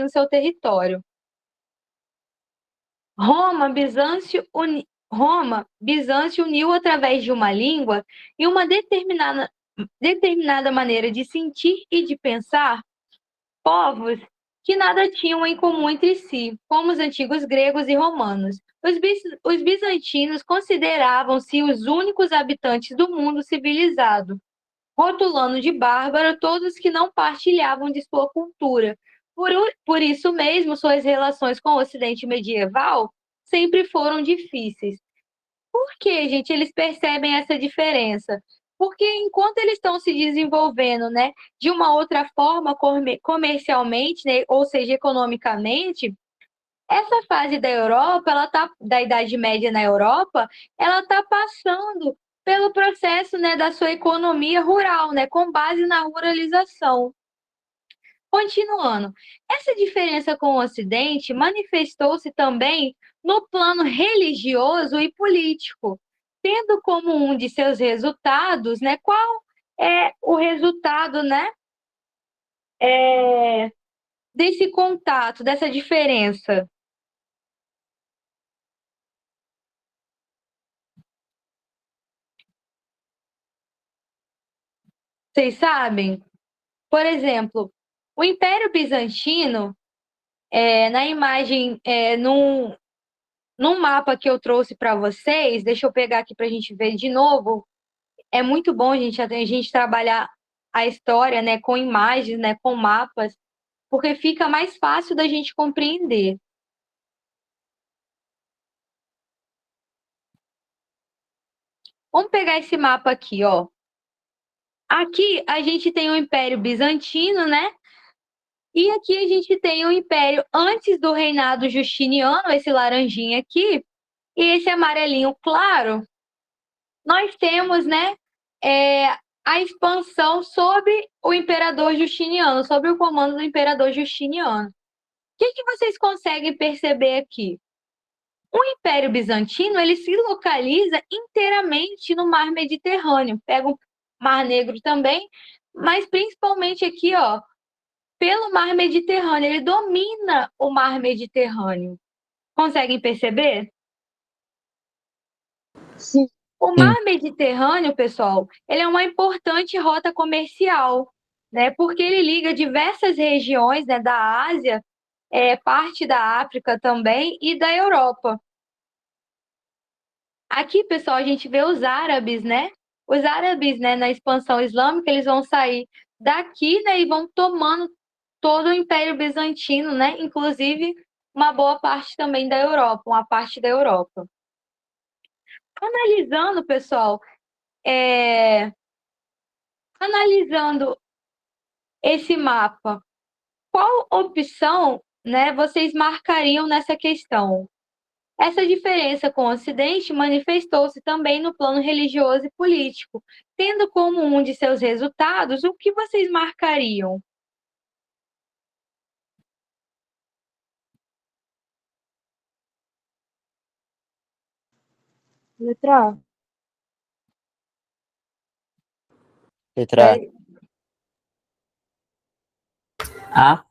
A: seu território. Roma, Bizâncio uniu através de uma língua e uma determinada maneira de sentir e de pensar povos que nada tinham em comum entre si, como os antigos gregos e romanos. Os bizantinos consideravam-se os únicos habitantes do mundo civilizado, rotulando de bárbaro todos que não partilhavam de sua cultura. Por isso mesmo, suas relações com o Ocidente medieval sempre foram difíceis. Por que, gente, eles percebem essa diferença? Porque enquanto eles estão se desenvolvendo, né, de uma outra forma comercialmente, né, ou seja, economicamente, essa fase da Europa, da Idade Média na Europa, ela está passando pelo processo, né, da sua economia rural, né, com base na ruralização. Continuando, essa diferença com o Ocidente manifestou-se também no plano religioso e político, tendo como um de seus resultados, né, qual é o resultado, né, desse contato, dessa diferença? Vocês sabem? Por exemplo, o Império Bizantino, na imagem, num mapa que eu trouxe para vocês, deixa eu pegar aqui para a gente ver de novo. É muito bom a gente trabalhar a história, né, com imagens, né, com mapas, porque fica mais fácil da gente compreender. Vamos pegar esse mapa aqui, ó. Aqui a gente tem o Império Bizantino, né? E aqui a gente tem o Império antes do reinado Justiniano, esse laranjinha aqui, e esse amarelinho claro. Nós temos, né, a expansão sob o imperador Justiniano, sob o comando do imperador Justiniano. O que vocês conseguem perceber aqui? O Império Bizantino ele se localiza inteiramente no Mar Mediterrâneo. Pega o Mar Negro também, mas principalmente aqui, ó, pelo Mar Mediterrâneo. Ele domina o Mar Mediterrâneo. Conseguem perceber?
C: Sim.
A: O Mar Mediterrâneo, pessoal, ele é uma importante rota comercial, né? Porque ele liga diversas regiões, né, da Ásia, parte da África também e da Europa. Aqui, pessoal, a gente vê os árabes, né? Os árabes, né, na expansão islâmica, eles vão sair daqui, né, e vão tomando todo o Império Bizantino, né? Inclusive uma boa parte também da Europa, uma parte da Europa. Analisando, pessoal, analisando esse mapa, qual opção, né, vocês marcariam nessa questão? Essa diferença com o Ocidente manifestou-se também no plano religioso e político, tendo como um de seus resultados o que vocês marcariam?
C: Letra A.
E: Letra A.
B: A.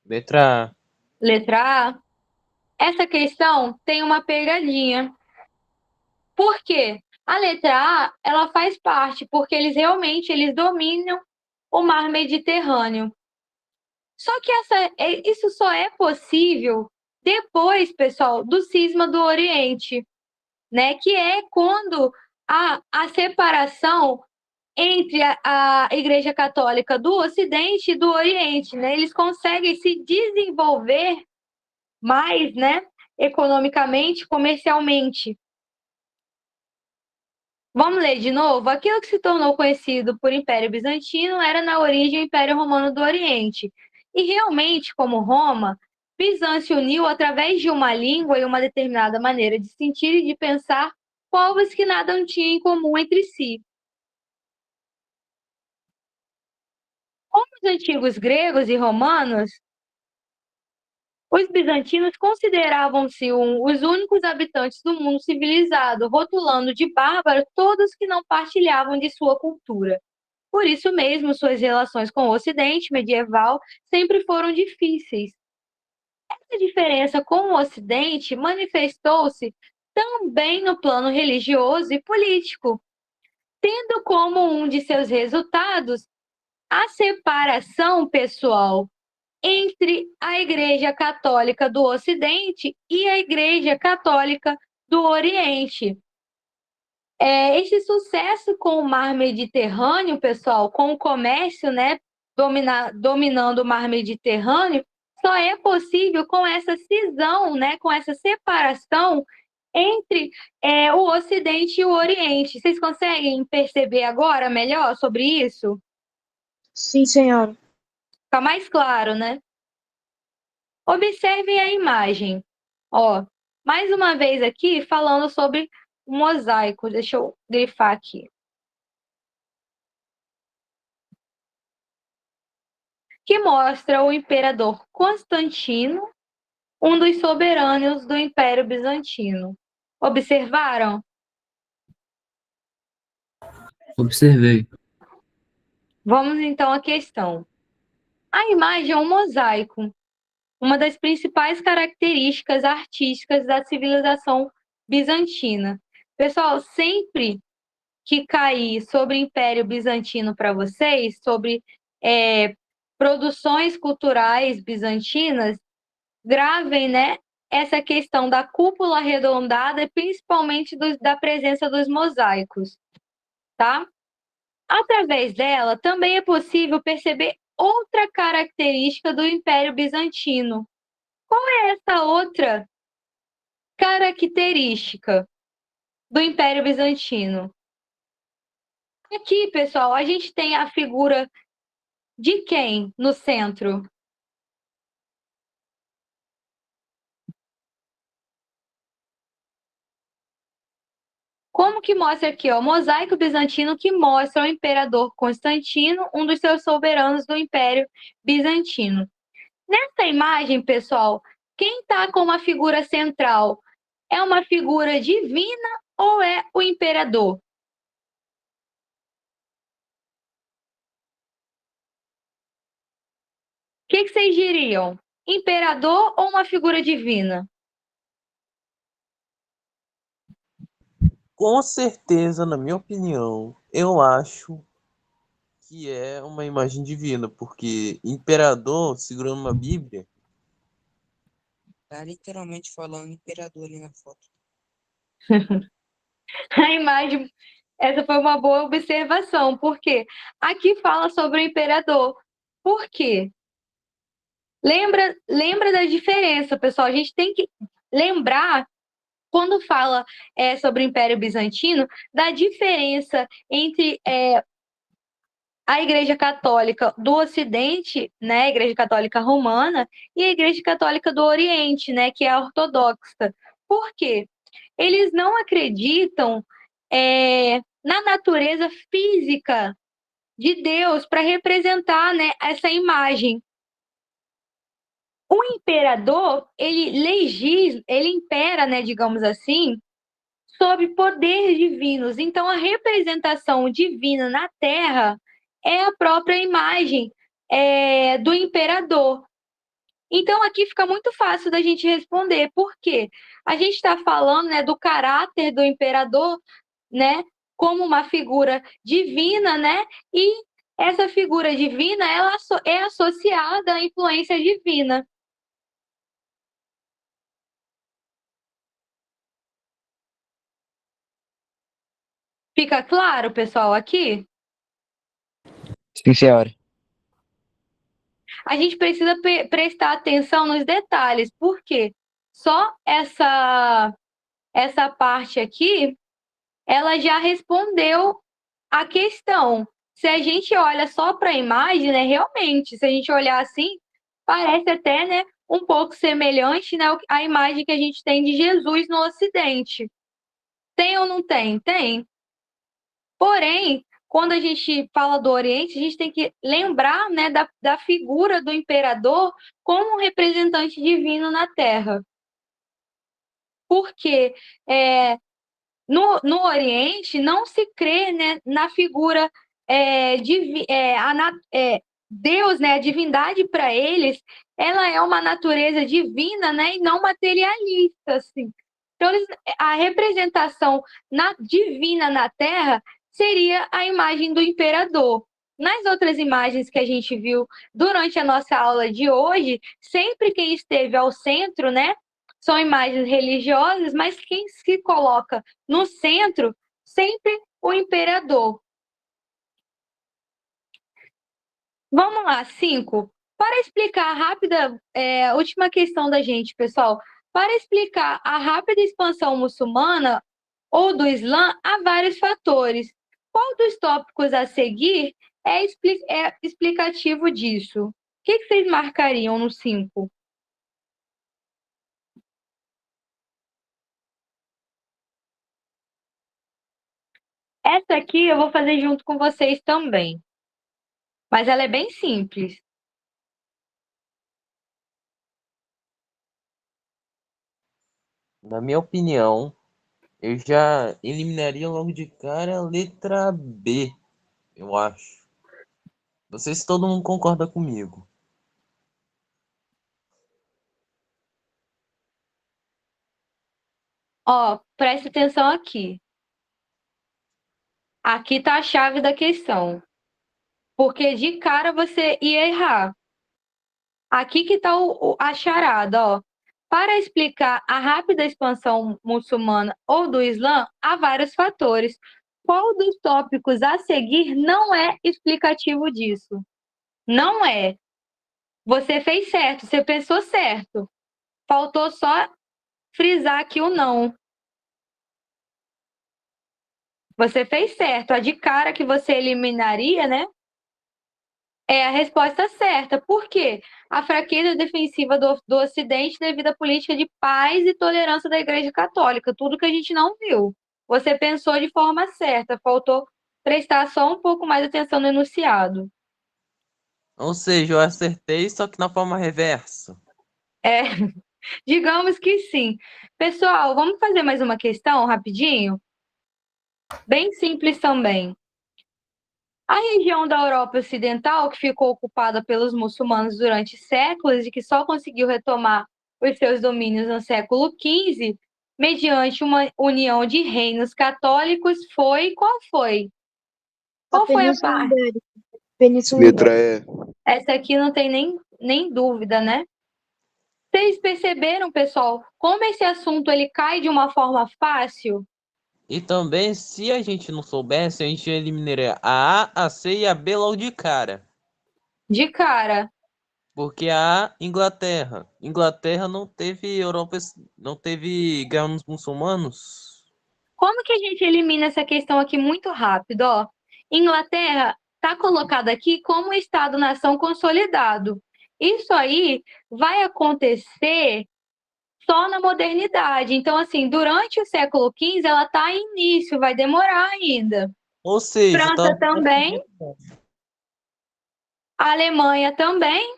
D: Letra A.
A: Letra A. Essa questão tem uma pegadinha. Por quê? A letra A, ela faz parte, porque eles dominam o mar Mediterrâneo. Só que isso só é possível depois, pessoal, do cisma do Oriente, né? Que é quando a separação entre a Igreja Católica do Ocidente e do Oriente, né? Eles conseguem se desenvolver mais, né? Economicamente, comercialmente. Vamos ler de novo? Aquilo que se tornou conhecido por Império Bizantino era na origem o Império Romano do Oriente. E realmente, como Roma, Bizâncio uniu através de uma língua e uma determinada maneira de sentir e de pensar povos que nada tinham em comum entre si. Como os antigos gregos e romanos, os bizantinos consideravam-se os únicos habitantes do mundo civilizado, rotulando de bárbaros todos que não partilhavam de sua cultura. Por isso mesmo, suas relações com o Ocidente medieval sempre foram difíceis. Essa diferença com o Ocidente manifestou-se também no plano religioso e político, tendo como um de seus resultados a separação pessoal entre a Igreja Católica do Ocidente e a Igreja Católica do Oriente. Esse sucesso com o mar Mediterrâneo, pessoal, com o comércio, né, dominando o mar Mediterrâneo, só é possível com essa cisão, né, com essa separação entre o Ocidente e o Oriente. Vocês conseguem perceber agora melhor sobre isso?
C: Sim, senhora.
A: Fica mais claro, né? Observem a imagem. Ó, mais uma vez aqui falando sobre o mosaico. Deixa eu grifar aqui. Que mostra o imperador Constantino, um dos soberanos do Império Bizantino. Observaram?
B: Observei.
A: Vamos então à questão. A imagem é um mosaico, uma das principais características artísticas da civilização bizantina. Pessoal, sempre que cair sobre o Império Bizantino para vocês, sobre produções culturais bizantinas, gravem, né, essa questão da cúpula arredondada e principalmente da presença dos mosaicos, tá? Através dela, também é possível perceber outra característica do Império Bizantino. Qual é essa outra característica do Império Bizantino? Aqui, pessoal, a gente tem a figura de quem no centro? Como que mostra aqui, ó? Mosaico bizantino que mostra o imperador Constantino, um dos seus soberanos do Império Bizantino. Nessa imagem, pessoal, quem está como a figura central? É uma figura divina ou é o imperador? O que vocês diriam? Imperador ou uma figura divina?
D: Com certeza, na minha opinião, eu acho que é uma imagem divina, porque imperador segurando uma Bíblia,
B: Tá literalmente falando imperador ali na foto.
A: A imagem, essa foi uma boa observação, porque aqui fala sobre o imperador. Por quê? Lembra da diferença, pessoal. A gente tem que lembrar, quando fala sobre o Império Bizantino, da diferença entre a Igreja Católica do Ocidente, né, a Igreja Católica Romana, e a Igreja Católica do Oriente, né, que é a ortodoxa. Por quê? Eles não acreditam na natureza física de Deus para representar, né, essa imagem. O imperador, ele impera, né, digamos assim, sobre poderes divinos. Então, a representação divina na Terra é a própria imagem do imperador. Então, aqui fica muito fácil da gente responder, por quê? A gente está falando, né, do caráter do imperador, né, como uma figura divina, né, e essa figura divina, ela é associada à influência divina. Fica claro, pessoal, aqui?
E: Sim, senhora.
A: A gente precisa prestar atenção nos detalhes, porque só essa parte aqui, ela já respondeu a questão. Se a gente olha só para a imagem, né, realmente, se a gente olhar assim, parece até, né, um pouco semelhante, né, à imagem que a gente tem de Jesus no Ocidente. Tem ou não tem? Tem. Porém, quando a gente fala do Oriente, a gente tem que lembrar, né, da figura do imperador como um representante divino na Terra. Porque no Oriente não se crê, né, na figura Deus, né, a divindade para eles, ela é uma natureza divina, né, e não materialista, assim. Então, a representação divina na Terra seria a imagem do imperador. Nas outras imagens que a gente viu durante a nossa aula de hoje, sempre quem esteve ao centro, né, são imagens religiosas, mas quem se coloca no centro, sempre o imperador. Vamos lá, 5. Para explicar a rápida, última questão da gente, pessoal. Para explicar a rápida expansão muçulmana ou do Islã, há vários fatores. Qual dos tópicos a seguir é explicativo disso? O que vocês marcariam no 5? Essa aqui eu vou fazer junto com vocês também. Mas ela é bem simples.
D: na minha opinião, eu já eliminaria logo de cara a letra B, eu acho. Não sei se todo mundo concorda comigo.
A: Ó, preste atenção aqui. Aqui tá a chave da questão. Porque de cara você ia errar. Aqui que tá a charada, ó. Para explicar a rápida expansão muçulmana ou do Islã, há vários fatores. Qual dos tópicos a seguir não é explicativo disso? Não é. Você fez certo, você pensou certo. Faltou só frisar aqui o não. Você fez certo. A de cara que você eliminaria, né? É a resposta certa. Por quê? A fraqueza defensiva do Ocidente devido à política de paz e tolerância da Igreja Católica. Tudo que a gente não viu. Você pensou de forma certa, faltou prestar só um pouco mais atenção no enunciado.
D: Ou seja, eu acertei, só que na forma reversa.
A: É, digamos que sim. Pessoal, vamos fazer mais uma questão rapidinho? Bem simples também. A região da Europa Ocidental, que ficou ocupada pelos muçulmanos durante séculos e que só conseguiu retomar os seus domínios no século XV, mediante uma união de reinos católicos, foi. Qual foi?
C: A
A: Qual foi a
C: Península
A: parte?
C: Ibérica. Península
F: Letra
C: Ibérica.
F: E.
A: Essa aqui não tem nem dúvida, né? Vocês perceberam, pessoal, como esse assunto ele cai de uma forma fácil?
D: E também, se a gente não soubesse, a gente eliminaria a A, a C e a B logo de cara.
A: De cara.
D: Porque a Inglaterra. Inglaterra não teve Europa, não teve guerra nos muçulmanos.
A: Como que a gente elimina essa questão aqui muito rápido? Ó, Inglaterra está colocada aqui como Estado-nação consolidado. Isso aí vai acontecer só na modernidade. Então, assim, durante o século XV, ela está em início, vai demorar ainda.
D: Ou seja,
A: França também, a Alemanha também,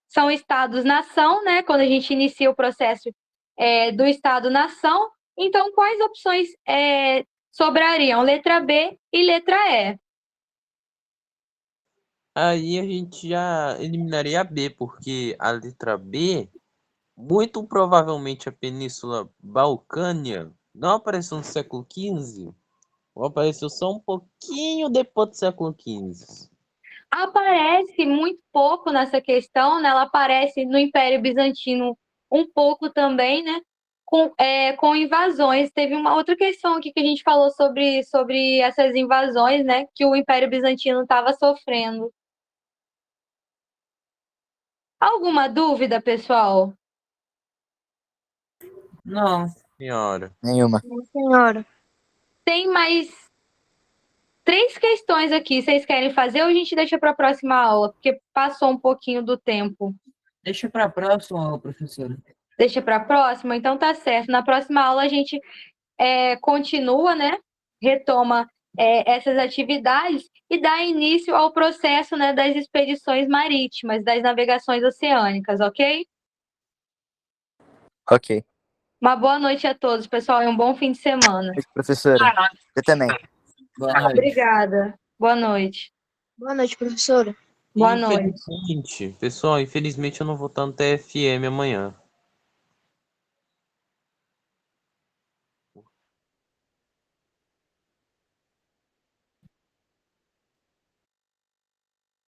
A: são estados-nação, né? Quando a gente inicia o processo do Estado-nação. Então, quais opções sobrariam? Letra B e letra E.
D: aí a gente já eliminaria a B, porque a letra B, muito provavelmente a Península Balcânia, não apareceu no século XV, ou apareceu só um pouquinho depois do século XV.
A: Aparece muito pouco nessa questão, né? Ela aparece no Império Bizantino um pouco também, né? Com invasões. Teve uma outra questão aqui que a gente falou sobre essas invasões, né? Que o Império Bizantino estava sofrendo. Alguma dúvida, pessoal?
B: Não.
D: Senhora.
E: Nenhuma.
C: Senhora.
A: Tem mais 3 questões aqui. Vocês querem fazer ou a gente deixa para a próxima aula? Porque passou um pouquinho do tempo.
B: Deixa para a próxima, professora.
A: Deixa para a próxima? Então tá certo. Na próxima aula a gente continua, né? Retoma essas atividades e dá início ao processo, né, das expedições marítimas, das navegações oceânicas, ok?
E: Ok.
A: Uma boa noite a todos, pessoal, e um bom fim de semana.
E: Professora, você também.
B: Boa noite.
A: Obrigada. Boa noite.
C: Boa noite, professora.
A: Boa noite.
D: Infelizmente, pessoal, infelizmente eu não vou estar no TFM amanhã.